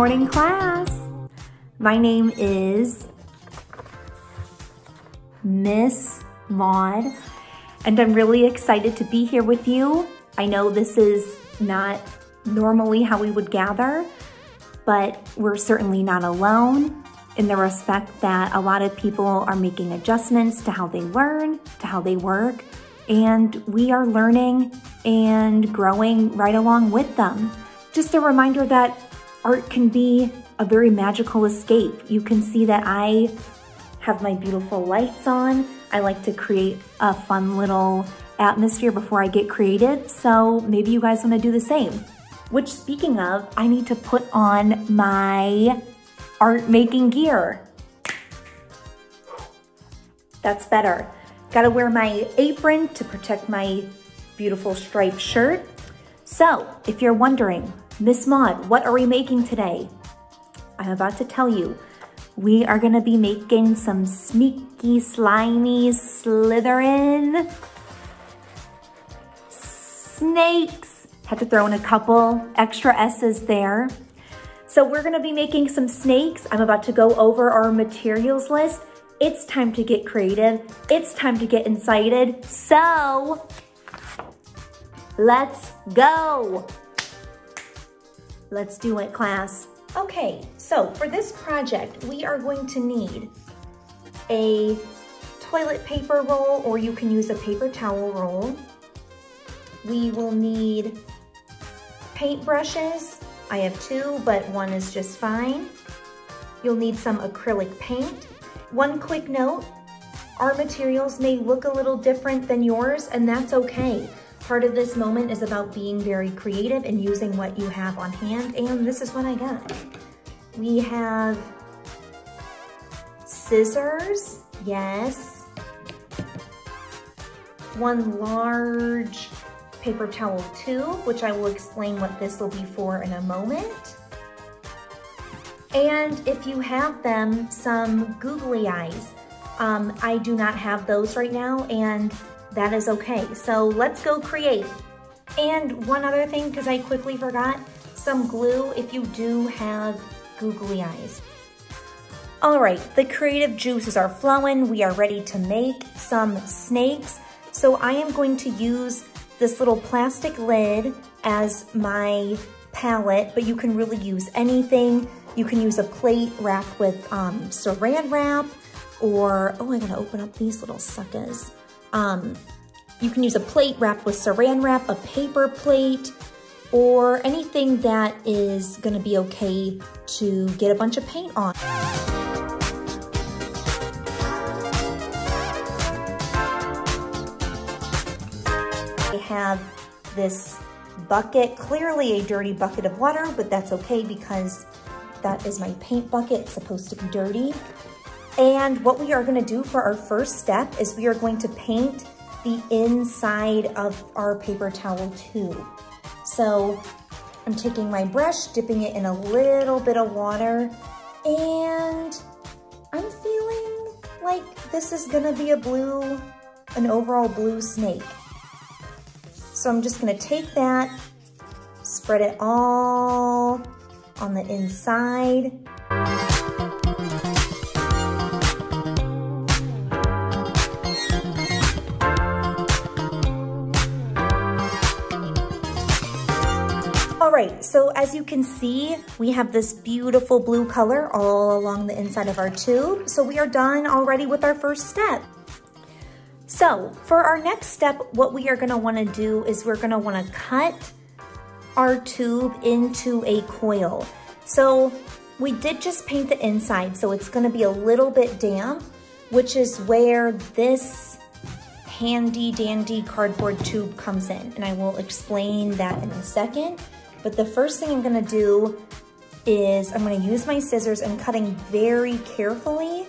morning, class. My name is Miss Maude, and I'm really excited to be here with you. I know this is not normally how we would gather, but we're certainly not alone in the respect that a lot of people are making adjustments to how they learn, to how they work, and we are learning and growing right along with them. Just a reminder that art can be a very magical escape. You can see that I have my beautiful lights on. I like to create a fun little atmosphere before I get creative, so maybe you guys wanna do the same. Which, speaking of, I need to put on my art making gear. That's better. Gotta wear my apron to protect my beautiful striped shirt. So, if you're wondering, Miss Maude, what are we making today? I'm about to tell you. We are gonna be making some sneaky, slimy, slitherin' snakes. Had to throw in a couple extra S's there. So we're gonna be making some snakes. I'm about to go over our materials list. It's time to get creative. It's time to get excited. So let's go. Let's do it, class. Okay, so for this project, we are going to need a toilet paper roll, or you can use a paper towel roll. We will need paint brushes. I have 2, but 1 is just fine. You'll need some acrylic paint. One quick note, our materials may look a little different than yours, and that's okay. Part of this moment is about being very creative and using what you have on hand, and this is what I got. We have scissors, yes. One large paper towel tube, which I will explain what this will be for in a moment. And if you have them, some googly eyes. I do not have those right now, and that is okay. So let's go create. And one other thing, because I quickly forgot, some glue if you do have googly eyes. All right, the creative juices are flowing. We are ready to make some snakes. So I am going to use this little plastic lid as my palette, but you can really use anything. You can use a plate wrapped with saran wrap, or, oh, I gotta open up these little suckers. You can use a plate wrapped with saran wrap, a paper plate, or anything that is gonna be okay to get a bunch of paint on. I have this bucket, clearly a dirty bucket of water, but that's okay because that is my paint bucket. It's supposed to be dirty. And what we are gonna do for our first step is we are going to paint the inside of our paper towel tube. So I'm taking my brush, dipping it in a little bit of water, and I'm feeling like this is gonna be an overall blue snake. So I'm just gonna take that, spread it all on the inside. All right, so as you can see, we have this beautiful blue color all along the inside of our tube. So we are done already with our first step. So for our next step, what we are gonna wanna do is we're gonna wanna cut our tube into a coil. So we did just paint the inside, so it's gonna be a little bit damp, which is where this handy dandy cardboard tube comes in. And I will explain that in a second. But the first thing I'm gonna do is I'm gonna use my scissors and cutting very carefully.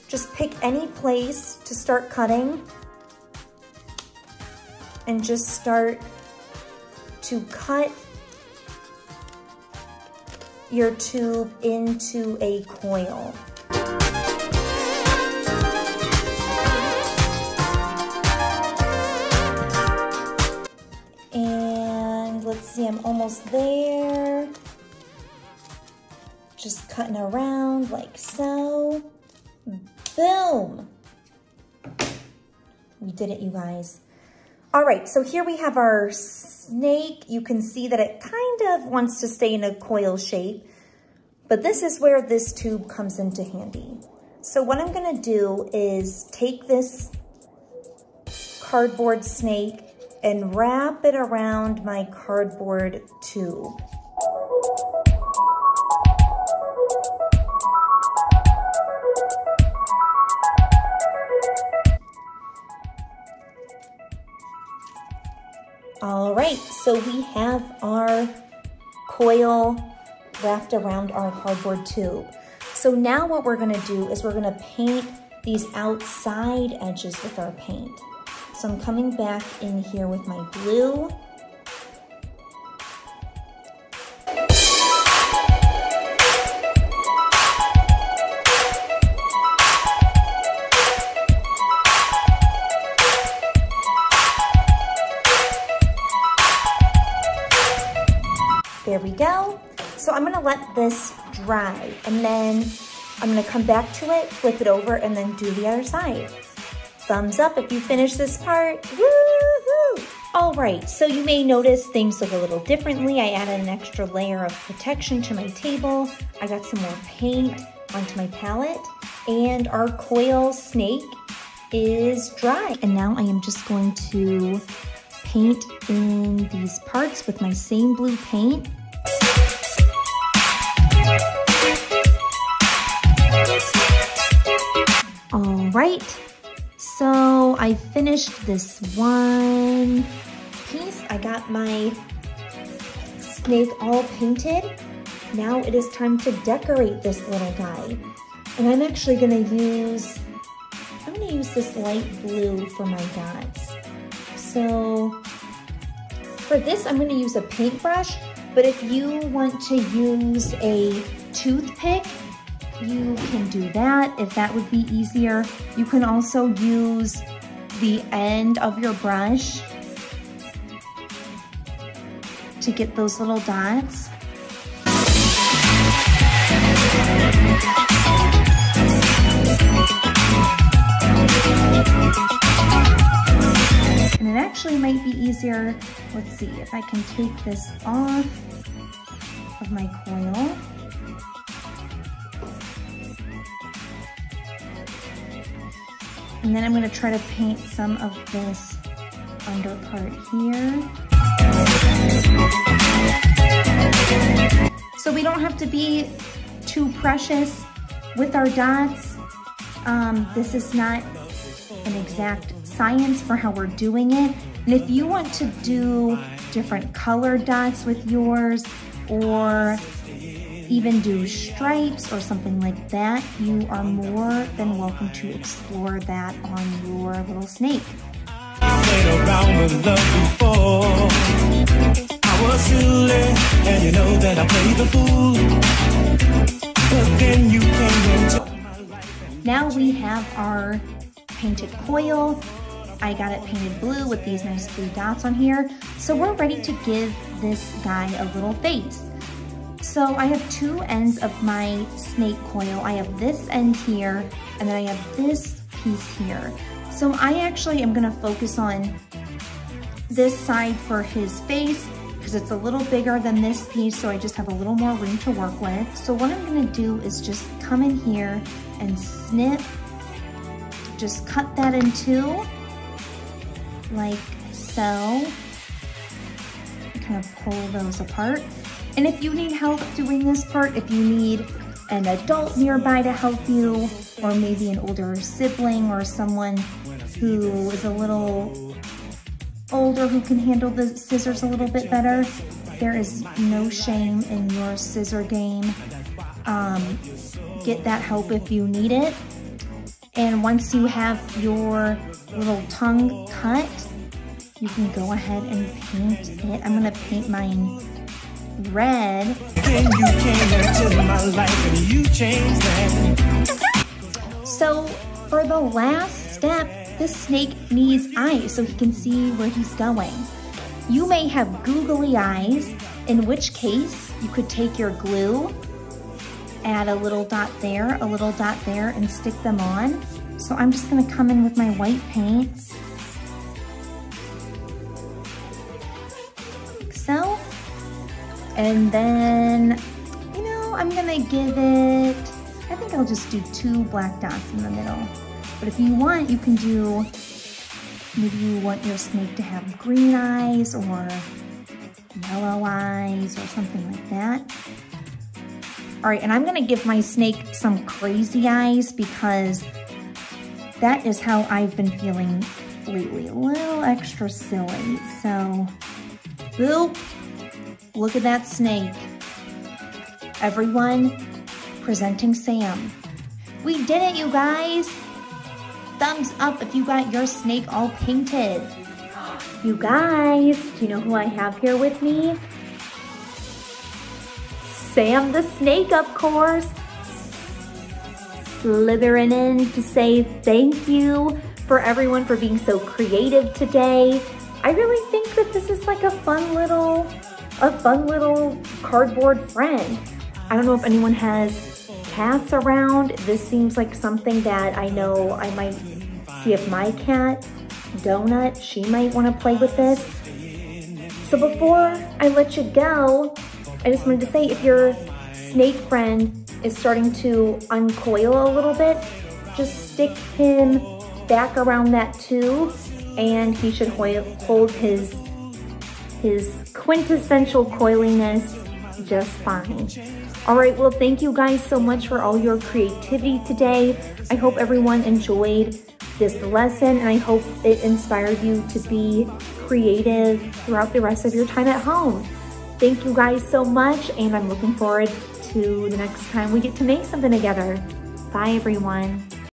Just pick any place to start cutting and just start to cut your tube into a coil. And let's see, I'm almost there. Just cutting around like so. Boom. We did it, you guys. All right, so here we have our snake. You can see that it kind of wants to stay in a coil shape, but this is where this tube comes into handy. So what I'm gonna do is take this cardboard snake and wrap it around my cardboard tube. All right, so we have our coil wrapped around our cardboard tube. So now what we're gonna do is we're gonna paint these outside edges with our paint. So I'm coming back in here with my blue. There we go. So I'm gonna let this dry and then I'm gonna come back to it, flip it over, and then do the other side. Thumbs up if you finish this part, woohoo! All right, so you may notice things look a little differently. I added an extra layer of protection to my table. I got some more paint onto my palette, and our coil snake is dry. And now I am just going to paint in these parts with my same blue paint. All right, so I finished this one piece. I got my snake all painted. Now it is time to decorate this little guy. And I'm actually gonna use this light blue for my dots. So for this, I'm gonna use a paintbrush, but if you want to use a toothpick, you can do that if that would be easier. You can also use the end of your brush to get those little dots. And it actually might be easier, let's see if I can take this off of my coil. And then I'm gonna try to paint some of this under part here. So we don't have to be too precious with our dots. This is not an exact science for how we're doing it. And if you want to do different colored dots with yours, or even do stripes or something like that, you are more than welcome to explore that on your little snake. I played around with love before. I was silly, and you know that I played the fool. But then you came into my life. Now we have our painted coil. I got it painted blue with these nice blue dots on here. So we're ready to give this guy a little face. So I have two ends of my snake coil. I have this end here, and then I have this piece here. So I actually am gonna focus on this side for his face because it's a little bigger than this piece, so I just have a little more room to work with. So what I'm gonna do is just come in here and snip, just cut that in two, like so. Kind of pull those apart. And if you need help doing this part, if you need an adult nearby to help you, or maybe an older sibling or someone who is a little older who can handle the scissors a little bit better, there is no shame in your scissor game. Get that help if you need it. And once you have your little tongue cut, you can go ahead and paint it. I'm gonna paint mine red. Then you came into my life and you changed that. So for the last step, this snake needs eyes so he can see where he's going. You may have googly eyes, in which case you could take your glue add a little dot there, and stick them on. So I'm just gonna come in with my white paint. Like so. And then, you know, I'm gonna give it, I think I'll just do 2 black dots in the middle. But if you want, you can do, maybe you want your snake to have green eyes or yellow eyes or something like that. All right, and I'm gonna give my snake some crazy eyes because that is how I've been feeling lately, a little extra silly. So, boop, look at that snake. Everyone presenting Sam. We did it, you guys. Thumbs up if you got your snake all painted. You guys, do you know who I have here with me? Sam the snake, of course. Slithering in to say thank you for everyone for being so creative today. I really think that this is like a fun little cardboard friend. I don't know if anyone has cats around. This seems like something that I know I might see if my cat, Donut, she might want to play with this. So before I let you go, I just wanted to say if your snake friend is starting to uncoil a little bit, just stick him back around that tube and he should hold his quintessential coiliness just fine. All right, well, thank you guys so much for all your creativity today. I hope everyone enjoyed this lesson and I hope it inspired you to be creative throughout the rest of your time at home. Thank you guys so much, and I'm looking forward to the next time we get to make something together. Bye, everyone.